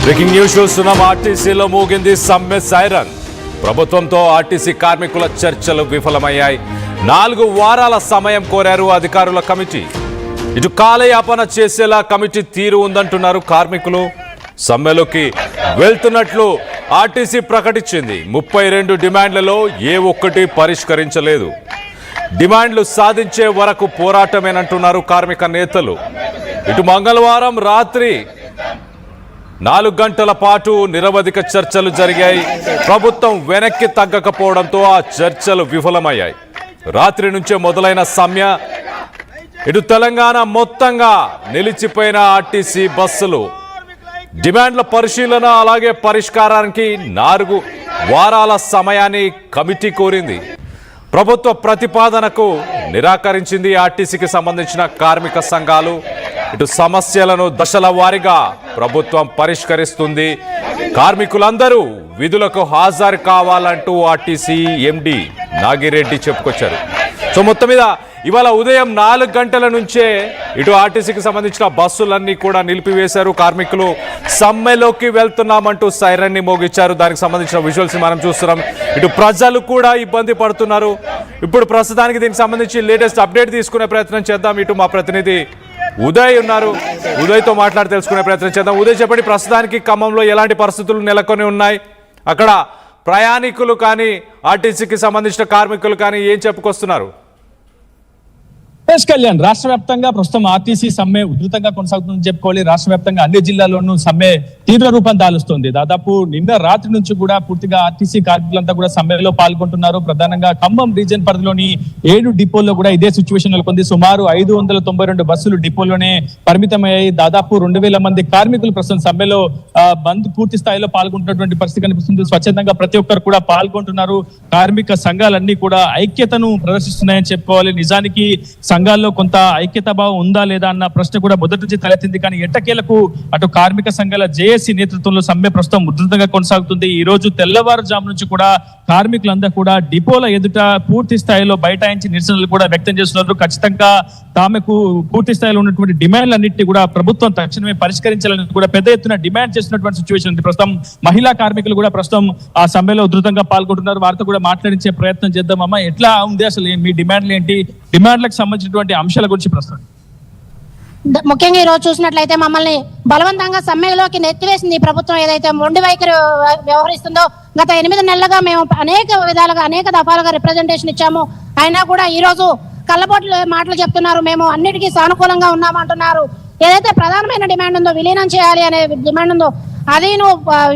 Breaking news చూస్తున్నాం. ఆర్టీసీలో మోగింది సమ్మె సైరన్. ప్రభుత్వంతో ఆర్టీసీ కార్మికుల చర్చలు విఫలమయ్యాయి. 4 వారాల సమయం కోరారు అధికారుల కమిటీ. ఇటు కాలయాపన చేసేలా కమిటీ తీరు ఉందంటున్నారు కార్మికులు. సమ్మెలోకి వెళ్తున్నట్లు ఆర్టీసీ ప్రకటించింది. 32 డిమాండ్లలో ఏ ఒక్కటి పరిష్కరించలేదు. డిమాండ్లు సాధించే వరకు పోరాటమేనంటున్నారు కార్మిక నేతలు. ఇటు మంగళవారం రాత్రి 4 గంటల పాటు నిరవధిక చర్చలు జరిగాయి. ప్రభుత్వం వెనక్కి తగ్గకపోవడంతో ఆ చర్చలు విఫలమయ్యాయి. రాత్రి నుంచే మొదలైన సమ్మె. ఇటు తెలంగాణ మొత్తంగా నిలిచిపోయిన ఆర్టీసీ బస్సులు డిమాండ్ల పరిశీలన అలాగే పరిష్కారానికి 4 వారాల సమయాన్ని కమిటీ కోరింది. ప్రభుత్వ ప్రతిపాదనకు నిరాకరించింది ఆర్టీసీకి సంబంధించిన కార్మిక సంఘాలు. ఇటు సమస్యలను దశల వారీగా ప్రభుత్వం పరిష్కరిస్తుంది. కార్మికులందరూ విధులకు హాజరు కావాలంటూ ఆర్టీసీ ఎండి నాగిరెడ్డి చెప్పుకొచ్చారు. సో మొత్తం మీద ఇవాళ ఉదయం 4 గంటల నుంచే ఇటు ఆర్టీసీకి సంబంధించిన బస్సులన్నీ కూడా నిలిపివేశారు. కార్మికులు సమ్మెలోకి వెళ్తున్నామంటూ సైరన్ని మోగించారు. దానికి సంబంధించిన విజువల్స్ మనం చూస్తున్నాం. ఇటు ప్రజలు కూడా ఇబ్బంది పడుతున్నారు. ఇప్పుడు ప్రస్తుతానికి దీనికి సంబంధించి లేటెస్ట్ అప్డేట్ తీసుకునే ప్రయత్నం చేద్దాం. ఇటు మా ప్రతినిధి ఉదయ్ ఉన్నారు. ఉదయ్తో మాట్లాడి తెలుసుకునే ప్రయత్నం చేద్దాం. ఉదయ్, చెప్పండి, ప్రస్తుతానికి ఖమ్మంలో ఎలాంటి పరిస్థితులు నెలకొని ఉన్నాయి? అక్కడ ప్రయాణికులు కానీ ఆర్టీసీకి సంబంధించిన కార్మికులు కానీ ఏం చెప్పుకొస్తున్నారు? కళ్యాణ్, రాష్ట్ర వ్యాప్తంగా ప్రస్తుతం ఆర్టీసీ సమ్మె ఉధృతంగా కొనసాగుతుందని చెప్పుకోవాలి. రాష్ట్ర వ్యాప్తంగా అన్ని జిల్లాల్లోనూ సమ్మె తీవ్ర రూపం దాలుస్తుంది. దాదాపు నిన్న రాత్రి నుంచి కూడా పూర్తిగా ఆర్టీసీ కార్మికులంతా కూడా సమ్మెలో పాల్గొంటున్నారు. ప్రధానంగా ఖమ్మం రీజియన్ పరిధిలోని 7 డిపోల్లో కూడా ఇదే సిచ్యువేషన్ నెలకొంది. సుమారు 592 బస్సులు డిపోలోనే పరిమితమయ్యాయి. దాదాపు 2000 మంది కార్మికులు ప్రస్తుతం సమ్మెలో బంద్ పూర్తి స్థాయిలో పాల్గొంటున్నటువంటి పరిస్థితి కనిపిస్తుంది. స్వచ్ఛందంగా ప్రతి ఒక్కరు కూడా పాల్గొంటున్నారు. కార్మిక సంఘాలన్నీ కూడా ఐక్యతను ప్రదర్శిస్తున్నాయని చెప్పుకోవాలి. నిజానికి సంఘాల్లో కొంత ఐక్యత భావం ఉందా లేదా అన్న ప్రశ్న కూడా మొదటి నుంచి తలెత్తింది. కానీ ఎట్టకేలకు అటు కార్మిక సంఘాల జేఏసీ నేతృత్వంలో సమ్మె ప్రస్తుతం ఉధృతంగా కొనసాగుతుంది. ఈ రోజు తెల్లవారుజాము నుంచి కూడా కార్మికులందరూ కూడా డిపోల ఎదుట పూర్తి స్థాయిలో బైఠాయించి నిరసనలు కూడా వ్యక్తం చేస్తున్నారు. ఖచ్చితంగా తమకు పూర్తి స్థాయిలో ఉన్నటువంటి డిమాండ్లన్నింటినీ కూడా ప్రభుత్వం తక్షణమే పరిష్కరించాలని కూడా పెద్ద ఎత్తున డిమాండ్ చేస్తున్నటువంటి సిచ్యువేషన్ ఉంది. ప్రస్తుతం మహిళా కార్మికులు కూడా ప్రస్తుతం ఆ సమ్మెలో ఉధృతంగా పాల్గొంటున్నారు. వారితో కూడా మాట్లాడించే ప్రయత్నం చేద్దాం. అమ్మా, ఎట్లా ఉంది అసలు మీ డిమాండ్లు ఏంటి? డిమాండ్లకు సంబంధించినటువంటి అంశాల గురించి ప్రస్తుతం ముఖ్యంగా ఈ రోజు చూసినట్లయితే మమ్మల్ని బలవంతంగా సమ్మెలోకి నెత్తివేసింది ప్రభుత్వం. ఏదైతే మొండి వైఖరి వ్యవహరిస్తుందో గత 8 నెలలుగా మేము అనేక విధాలుగా అనేక దఫాలుగా రిప్రజెంటేషన్ ఇచ్చాము. అయినా కూడా ఈ రోజు కళ్ళబొట్లు మాటలు చెప్తున్నారు. మేము అన్నిటికీ సానుకూలంగా ఉన్నామంటున్నారు. ఏదైతే ప్రధానమైన డిమాండ్ ఉందో, విలీనం చేయాలి అనే డిమాండ్ ఉందో, అది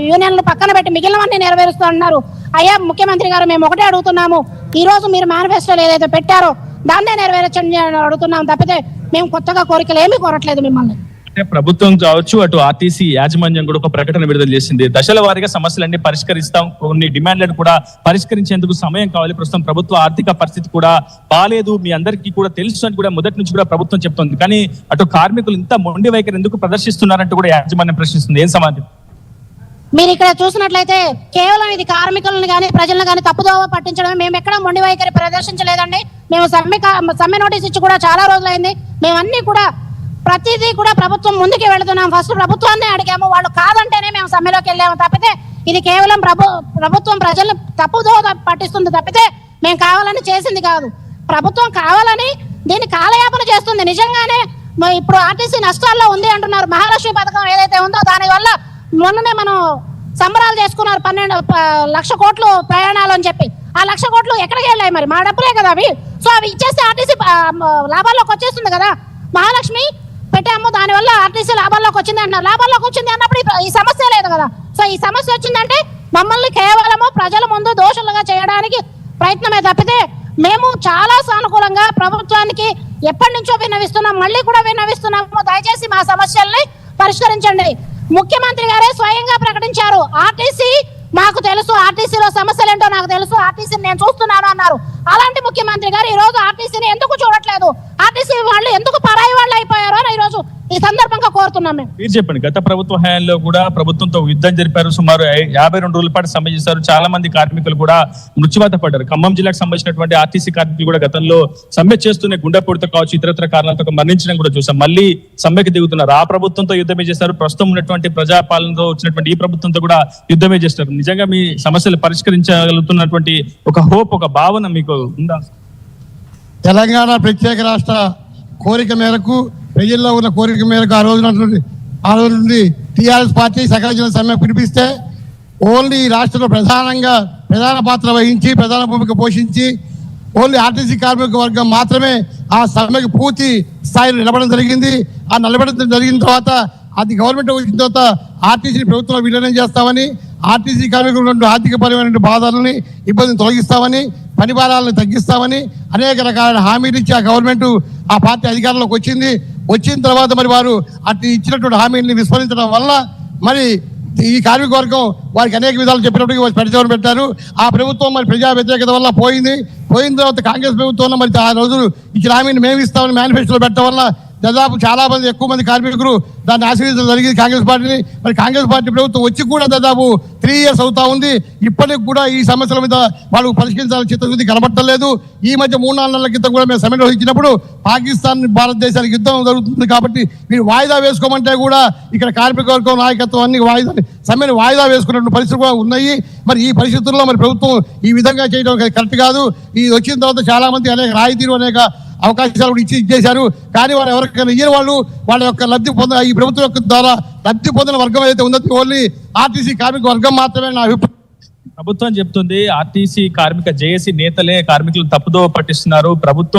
యూనియన్లు పక్కన పెట్టి మిగిలినవన్నీ నెరవేరుస్తూ అన్నారు. అయ్యా ముఖ్యమంత్రి గారు, మేము ఒకటే అడుగుతున్నాము. ఈ రోజు మీరు మేనిఫెస్టోలో ఏదైతే పెట్టారో దాన్నే నెరవేర్చండి అని అడుగుతున్నాం తప్పితే మేము కొత్తగా కోరికలు ఏమీ కోరట్లేదు మిమ్మల్ని. అంటే ప్రభుత్వం కావచ్చు, అటు ఆర్టీసీ యాజమాన్యం కూడా ఒక ప్రకటన విడుదల చేసింది. దశల వారీగా సమస్యలన్నీ పరిష్కరిస్తాం, కొన్ని డిమాండ్లను కూడా పరిష్కరించేందుకు సమయం కావాలి. ప్రస్తుతం ప్రభుత్వ ఆర్థిక పరిస్థితి కూడా బాలేదు, మీ అందరికీ కూడా తెలుసు అని కూడా మొదటి నుంచి కూడా ప్రభుత్వం చెప్తోంది. కానీ అటు కార్మికులు ఇంత మొండి వైఖరి ఎందుకు ప్రదర్శిస్తున్నారంటూ కూడా యాజమాన్యం ప్రశ్నిస్తుంది. ఏం సమాధానం? మీరు ఇక్కడ చూసినట్లయితే కేవలం ఇది కార్మికులను కానీ ప్రజలను కానీ తప్పుదోవ పట్టించడమే. మేము ఎక్కడ మొండి వైఖరి ప్రదర్శించలేదండి. మేము సమ్మె నోటీస్ ఇచ్చి కూడా చాలా రోజులైంది. మేమన్నీ కూడా ప్రతిదీ కూడా ప్రభుత్వం ముందుకు వెళుతున్నాం. ఫస్ట్ ప్రభుత్వాన్ని అడిగాము, వాళ్ళు కాదంటేనే మేము సమ్మెలోకి వెళ్ళాము తప్పితే ఇది కేవలం ప్రభుత్వం ప్రజలను తప్పుదోవ పట్టిస్తుంది తప్పితే మేము కావాలని చేసింది కాదు. ప్రభుత్వం కావాలని దీన్ని కాలయాపన చేస్తుంది. నిజంగానే ఇప్పుడు ఆర్టీసీ నష్టాల్లో ఉంది అంటున్నారు. మహాలక్ష్మి పథకం ఏదైతే ఉందో దానివల్ల మొన్ననే మనం సంబరాలు చేసుకున్నారు. 12 లక్ష కోట్లు ప్రయాణాలు అని చెప్పి. ఆ 1 లక్ష కోట్లు ఎక్కడికి వెళ్ళాయి? మరి మా డబ్బులే కదా అవి. సో అవి ఇచ్చేస్తే ఆర్టీసీ లాభాల్లోకి వచ్చేస్తుంది కదా. మహాలక్ష్మి పెట్టాము, దానివల్ల ఆర్టీసీ లాభాల్లోకి వచ్చింది అంటున్నారు. లాభాల్లోకి వచ్చింది అన్నప్పుడు ఈ సమస్య లేదు కదా. సో ఈ సమస్య వచ్చిందంటే మమ్మల్ని కేవలము ప్రజల ముందు దోషులుగా చేయడానికి ప్రయత్నమే తప్పితే మేము చాలా సానుకూలంగా ప్రభుత్వానికి ఎప్పటి నుంచో విన్నవిస్తున్నాం, మళ్ళీ కూడా విన్నవిస్తున్నాము. దయచేసి మా సమస్యల్ని పరిష్కరించండి. ముఖ్యమంత్రి గారే స్వయంగా ప్రకటించారు, ఆర్టీసీ మాకు తెలుసు, ఆర్టీసీలో సమస్యలు ఏంటో నాకు తెలుసు, ఆర్టీసీని నేను చూస్తున్నాను అన్నారు. అలాంటి ముఖ్యమంత్రి గారు ఈ రోజు ఆర్టీసీని ఎందుకు చూడట్లేదు? ఆర్టీసీ వాళ్ళు ఎందుకు పరాయి వాళ్ళు అయిపోయారో ఈ రోజు ఈ సందర్భంగా కోరుతున్నాం మేము. మీరు చెప్పండి, గత ప్రభుత్వ హయాంలో కూడా ప్రభుత్వంతో యుద్ధం జరిపారు, సుమారు 52 రోజుల పాటు సమ్మె చేశారు. చాలా మంది కార్మికులు కూడా మృత్యువాత పడ్డారు. ఖమ్మం జిల్లాకు సంబంధించినటువంటి ఆర్టీసీ కార్మికులు కూడా గతంలో సమ్మె చేస్తూనే గుండెపోటుతో కావచ్చు, ఇతరత్ర కారణాలతో మరణించడం కూడా చూసాం. మళ్ళీ సమ్మెకి దిగుతున్నారు. ఆ ప్రభుత్వంతో యుద్ధమే చేశారు, ప్రస్తుతం ఉన్నటువంటి ప్రజాపాలనతో వచ్చినటువంటి ఈ ప్రభుత్వంతో కూడా యుద్ధమే చేస్తారు. నిజంగా మీ సమస్యలు పరిష్కరించగలుగుతున్నటువంటి ఒక హోప్, ఒక భావన మీకు ఉందా? తెలంగాణ ప్రత్యేక రాష్ట్ర కోరిక మేరకు, ప్రజల్లో ఉన్న కోరిక మేరకు ఆ రోజు నుండి టీఆర్ఎస్ పార్టీ సకల జన సమ్మె పిలిపిస్తే ఓన్లీ రాష్ట్రంలో ప్రధాన పాత్ర వహించి, ప్రధాన భూమిక పోషించి ఓన్లీ ఆర్టీసీ కార్మిక వర్గం మాత్రమే ఆ సమ్మెకి పూర్తి స్థాయిలో నిలబడడం జరిగింది. ఆ నిలబడడం జరిగిన తర్వాత అది గవర్నమెంట్ వచ్చిన తర్వాత ఆర్టీసీ ప్రభుత్వంలో విలీనం చేస్తామని, ఆర్టీసీ కార్మికులు ఆర్థికపరమైన బాధలని, ఇబ్బందిని తొలగిస్తామని, పని భారాలను తగ్గిస్తామని అనేక రకాలైన హామీలు ఇచ్చి ఆ గవర్నమెంట్, ఆ పార్టీ అధికారంలోకి వచ్చిన తర్వాత మరి వారు అటు ఇచ్చినటువంటి హామీలను విస్మరించడం వల్ల మరి ఈ కార్మిక వర్గం వారికి అనేక విధాలు చెప్పినప్పటికీ పెడచెవిన పెట్టారు. ఆ ప్రభుత్వం మరి ప్రజా వ్యతిరేకత వల్ల పోయిన తర్వాత కాంగ్రెస్ ప్రభుత్వంలో మరి ఆ రోజులు ఇచ్చిన హామీని మేము ఇస్తామని మేనిఫెస్టోలో పెట్టడం వల్ల దాదాపు చాలా మంది, ఎక్కువ మంది కార్మికులు దాన్ని ఆశీర్వదించడం జరిగింది కాంగ్రెస్ పార్టీని. మరి కాంగ్రెస్ పార్టీ ప్రభుత్వం వచ్చి కూడా దాదాపు 3 years అవుతా ఉంది. ఇప్పటికి కూడా ఈ సమస్యల మీద వాళ్ళు పరిష్కరించాలని చిత్తశుద్ధి కనబట్టలేదు. ఈ మధ్య 3-4 నెలల క్రితం కూడా మేము సమ్మె నిర్వహించినప్పుడు పాకిస్తాన్ భారతదేశానికి యుద్ధం జరుగుతుంది కాబట్టి మీరు వాయిదా వేసుకోమంటే కూడా ఇక్కడ కార్మిక వర్గం నాయకత్వం అన్ని సమ్మెను వాయిదా వేసుకున్నటువంటి పరిస్థితులు కూడా ఉన్నాయి. మరి ఈ పరిస్థితుల్లో మరి ప్రభుత్వం ఈ విధంగా చేయడం కరెక్ట్ కాదు. ఈ వచ్చిన తర్వాత చాలా మంది అనేక రాయితీలు, అనేక అవకాశాలు కూడా ఇచ్చేశారు. కానీ వారు ఎవరికైనా ఇయ్యని వాళ్ళ యొక్క లబ్ధి ఈ ప్రభుత్వం యొక్క ద్వారా లబ్ధి పొందిన వర్గం అయితే ఉందో ఓన్లీ ఆర్టీసీ కార్మిక వర్గం మాత్రమే నా అభిప్రాయం. ప్రభుత్వం చెప్తుంది ఆర్టీసీ కార్మిక జేఏసీ నేతలే కార్మికులను తప్పుదో పట్టిస్తున్నారు. ప్రభుత్వం